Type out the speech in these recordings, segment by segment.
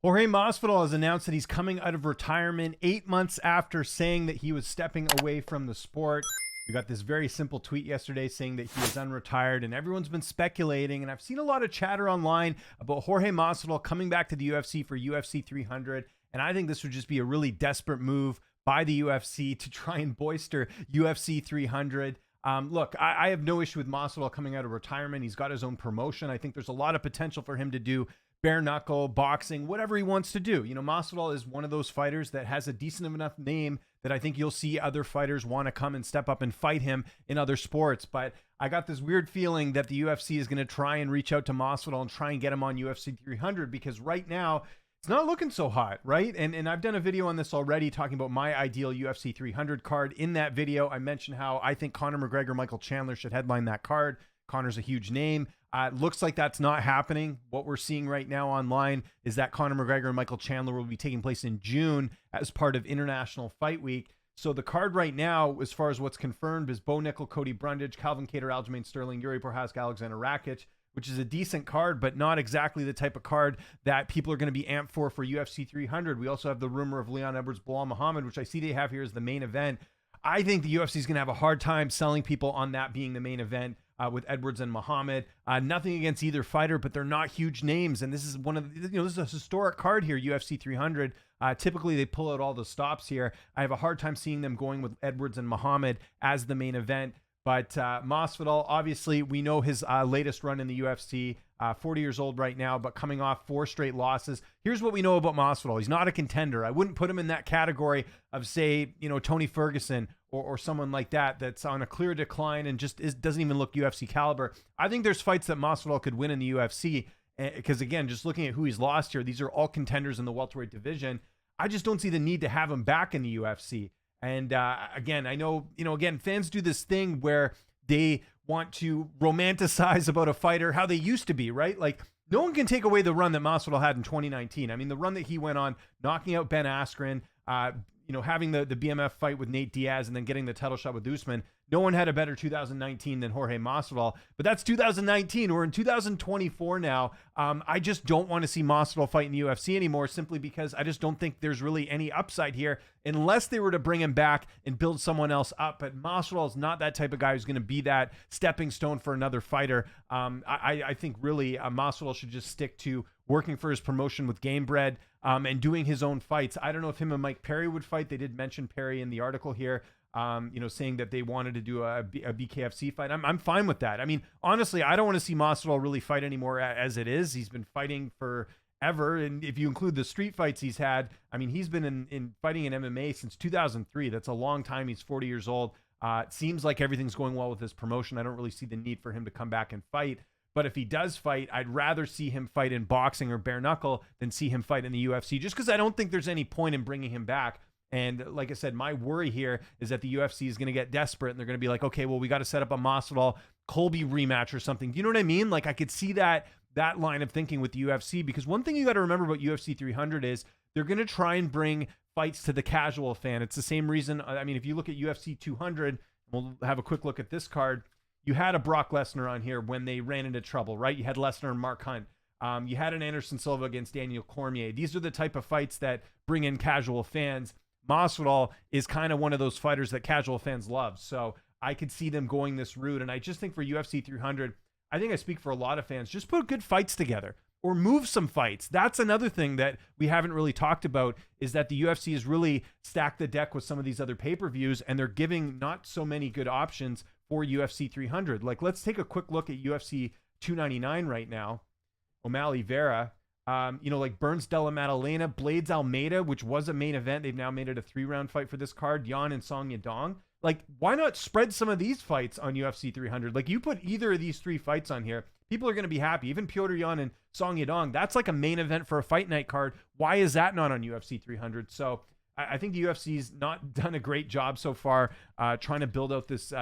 Jorge Masvidal has announced that he's coming out of retirement 8 months after saying that he was stepping away from the sport. We got this very simple tweet yesterday saying that he is unretired, and everyone's been speculating, and I've seen a lot of chatter online about Jorge Masvidal coming back to the UFC for UFC 300, and I think this would just be a really desperate move by the UFC to try and bolster UFC 300. Look, I have no issue with Masvidal coming out of retirement. He's got his own promotion. I think there's a lot of potential for him to do bare knuckle, boxing, whatever he wants to do. You know, Masvidal is one of those fighters that has a decent enough name that I think you'll see other fighters want to come and step up and fight him in other sports. But I got this weird feeling that the UFC is going to try and reach out to Masvidal and try and get him on UFC 300, because right now it's not looking so hot, right? And I've done a video on this already talking about my ideal UFC 300 card. In that video, I mentioned how I think Conor McGregor, Michael Chandler should headline that card. Conor's a huge name. Looks like that's not happening. What we're seeing right now online is that Conor McGregor and Michael Chandler will be taking place in June as part of International Fight Week. So the card right now, as far as what's confirmed, is Bo Nickel, Cody Brundage, Calvin Kattar, Aljamain Sterling, Yuri Prochazka, Alexander Rakic, which is a decent card, but not exactly the type of card that people are going to be amped for UFC 300. We also have the rumor of Leon Edwards, Bilal Muhammad, which I see they have here as the main event. I think the UFC is going to have a hard time selling people on that being the main event. With Edwards and Muhammad. Nothing against either fighter, but they're not huge names. And this is one of the, this is a historic card here, UFC 300. Typically, they pull out all the stops here. I have a hard time seeing them going with Edwards and Muhammad as the main event. But Masvidal, obviously, we know his latest run in the UFC. 40 years old right now, but coming off 4 straight losses. Here's what we know about Masvidal. He's not a contender. I wouldn't put him in that category of, say, Tony Ferguson or someone like that that's on a clear decline and just doesn't even look UFC caliber. I think there's fights that Masvidal could win in the UFC because, again, just looking at who he's lost here, these are all contenders in the welterweight division. I just don't see the need to have him back in the UFC. And again, I know, again, fans do this thing where they want to romanticize about a fighter how they used to be, right? Like, no one can take away the run that Masvidal had in 2019. I mean, the run that he went on, knocking out Ben Askren, having the BMF fight with Nate Diaz and then getting the title shot with Usman. No one had a better 2019 than Jorge Masvidal, but that's 2019. We're in 2024 now. I just don't want to see Masvidal fight in the UFC anymore, simply because I just don't think there's really any upside here unless they were to bring him back and build someone else up. But Masvidal is not that type of guy who's going to be that stepping stone for another fighter. I think really Masvidal should just stick to working for his promotion with Gamebred and doing his own fights. I don't know if him and Mike Perry would fight. They did mention Perry in the article here. Saying that they wanted to do a BKFC fight. I'm fine with that. I mean, honestly, I don't want to see Masvidal really fight anymore as it is. He's been fighting forever. And if you include the street fights he's had, I mean, he's been in fighting in MMA since 2003. That's a long time. He's 40 years old. It seems like everything's going well with his promotion. I don't really see the need for him to come back and fight. But if he does fight, I'd rather see him fight in boxing or bare knuckle than see him fight in the UFC, just because I don't think there's any point in bringing him back. And like I said, my worry here is that the UFC is going to get desperate and they're going to be like, okay, well, we got to set up a Masvidal Colby rematch or something. Do you know what I mean? Like, I could see that line of thinking with the UFC, because one thing you got to remember about UFC 300 is they're going to try and bring fights to the casual fan. It's the same reason. I mean, if you look at UFC 200, we'll have a quick look at this card. You had a Brock Lesnar on here when they ran into trouble, right? You had Lesnar and Mark Hunt. You had an Anderson Silva against Daniel Cormier. These are the type of fights that bring in casual fans. Masvidal is kind of one of those fighters that casual fans love. So I could see them going this route. And I just think for UFC 300, I think I speak for a lot of fans, just put good fights together or move some fights. That's another thing that we haven't really talked about, is that the UFC has really stacked the deck with some of these other pay-per-views, and they're giving not so many good options for UFC 300. Like, let's take a quick look at UFC 299 right now. O'Malley Vera. Like Burns Della Maddalena, Blades Almeida, which was a main event. They've now made it a 3-round fight for this card. Yan and Song Yadong. Like, why not spread some of these fights on UFC 300? Like, you put either of these 3 fights on here, people are going to be happy. Even Petr Yan and Song Yadong, that's like a main event for a fight night card. Why is that not on UFC 300? So I think the UFC's not done a great job so far trying to build out this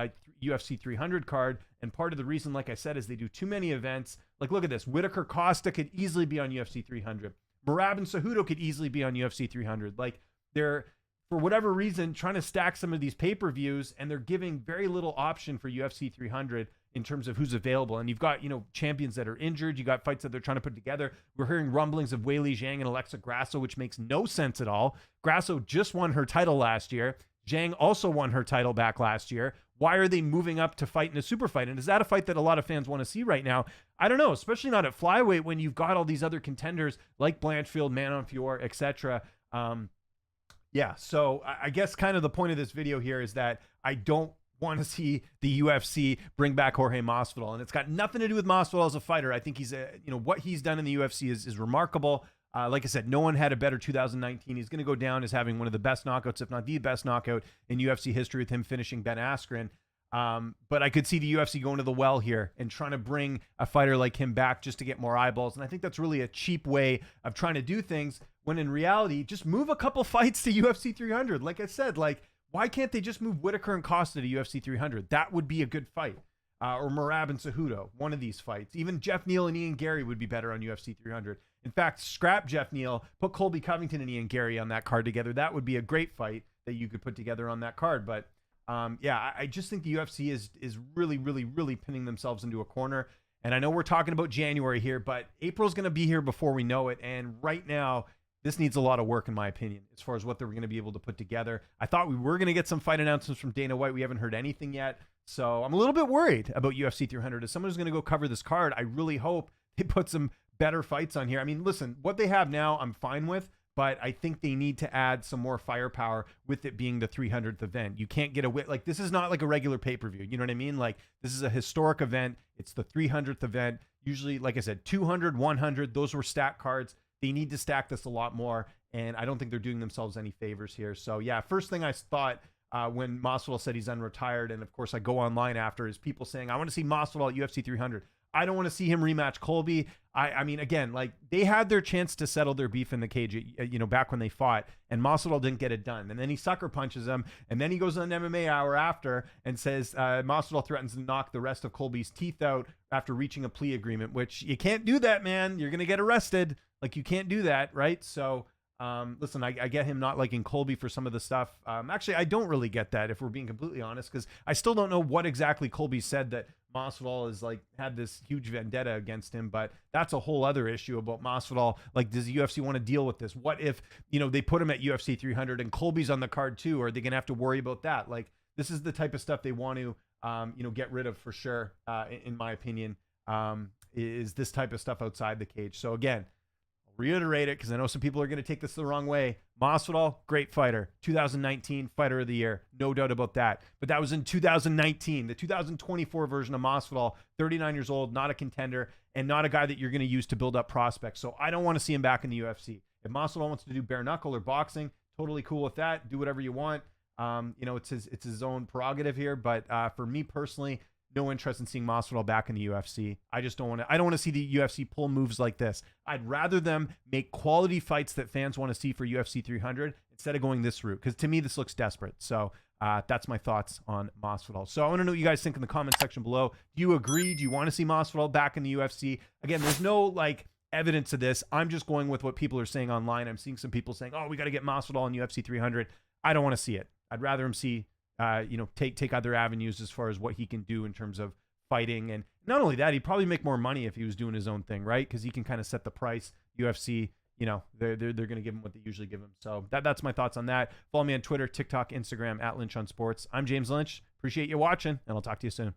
UFC 300 card. And part of the reason, like I said, is they do too many events. Like, look at this. Whitaker Costa could easily be on UFC 300. Merab and Cejudo could easily be on UFC 300. Like, they're, for whatever reason, trying to stack some of these pay-per-views, and they're giving very little option for UFC 300. in terms of who's available. And you've got, champions that are injured. You got fights that they're trying to put together. We're hearing rumblings of Weili Zhang and Alexa Grasso, which makes no sense at all. Grasso just won her title last year. Zhang also won her title back last year. Why are they moving up to fight in a super fight? And is that a fight that a lot of fans want to see right now? I don't know, especially not at flyweight when you've got all these other contenders like Blanchfield, Manon Fior, etc. Yeah, so I guess kind of the point of this video here is that I don't want to see the UFC bring back Jorge Masvidal, and it's got nothing to do with Masvidal as a fighter. I think he's what he's done in the UFC is remarkable. Like I said, no one had a better 2019. He's going to go down as having one of the best knockouts, if not the best knockout in UFC history, with him finishing Ben Askren. But I could see the UFC going to the well here and trying to bring a fighter like him back just to get more eyeballs. And I think that's really a cheap way of trying to do things, when in reality, just move a couple fights to UFC 300. Like I said, why can't they just move Whitaker and Costa to UFC 300? That would be a good fight. Or Merab and Cejudo, one of these fights. Even Jeff Neal and Ian Gary would be better on UFC 300. In fact, scrap Jeff Neal, put Colby Covington and Ian Gary on that card together. That would be a great fight that you could put together on that card. But I just think the UFC is really, really, really pinning themselves into a corner. And I know we're talking about January here, but April's going to be here before we know it. And right now, this needs a lot of work, in my opinion, as far as what they're going to be able to put together. I thought we were going to get some fight announcements from Dana White. We haven't heard anything yet. So I'm a little bit worried about UFC 300. As someone who's going to go cover this card, I really hope they put some better fights on here. I mean, listen, what they have now, I'm fine with, but I think they need to add some more firepower with it being the 300th event. You can't get away, this is not like a regular pay-per-view. You know what I mean? This is a historic event. It's the 300th event. Usually, like I said, 200, 100, those were stacked cards. They need to stack this a lot more, and I don't think they're doing themselves any favors here. So yeah, first thing I thought when Masvidal said he's unretired, and of course I go online after, is people saying, I want to see Masvidal at UFC 300. I don't want to see him rematch Colby. I mean, again, they had their chance to settle their beef in the cage, back when they fought, and Masvidal didn't get it done. And then he sucker punches him, and then he goes on MMA Hour after and says Masvidal threatens to knock the rest of Colby's teeth out after reaching a plea agreement, which you can't do that, man. You're going to get arrested. You can't do that, right? So, listen, I get him not liking Colby for some of the stuff. Actually, I don't really get that, if we're being completely honest, because I still don't know what exactly Colby said that Masvidal has had this huge vendetta against him. But that's a whole other issue about Masvidal. Does the UFC want to deal with this? What if, they put him at UFC 300 and Colby's on the card too? Are they going to have to worry about that? This is the type of stuff they want to, get rid of for sure, in my opinion, is this type of stuff outside the cage. So again, reiterate it, because I know some people are going to take this the wrong way. Masvidal, great fighter. 2019 Fighter of the Year. No doubt about that. But that was in 2019. The 2024 version of Masvidal, 39 years old, not a contender, and not a guy that you're going to use to build up prospects. So I don't want to see him back in the UFC. If Masvidal wants to do bare knuckle or boxing, totally cool with that. Do whatever you want. It's his own prerogative here. But for me personally, no interest in seeing Masvidal back in the UFC. I don't want to see the UFC pull moves like this. I'd rather them make quality fights that fans want to see for UFC 300 instead of going this route, because to me, this looks desperate. So that's my thoughts on Masvidal. So I want to know what you guys think in the comment section below. Do you agree? Do you want to see Masvidal back in the UFC? Again, there's no evidence of this. I'm just going with what people are saying online. I'm seeing some people saying, oh, we got to get Masvidal in UFC 300. I don't want to see it. I'd rather him see take other avenues as far as what he can do in terms of fighting. And not only that, he'd probably make more money if he was doing his own thing, right? Because he can kind of set the price. UFC, they're going to give him what they usually give him. So that's my thoughts on that. Follow me on Twitter, TikTok, Instagram, @LynchOnSports. I'm James Lynch. Appreciate you watching, and I'll talk to you soon.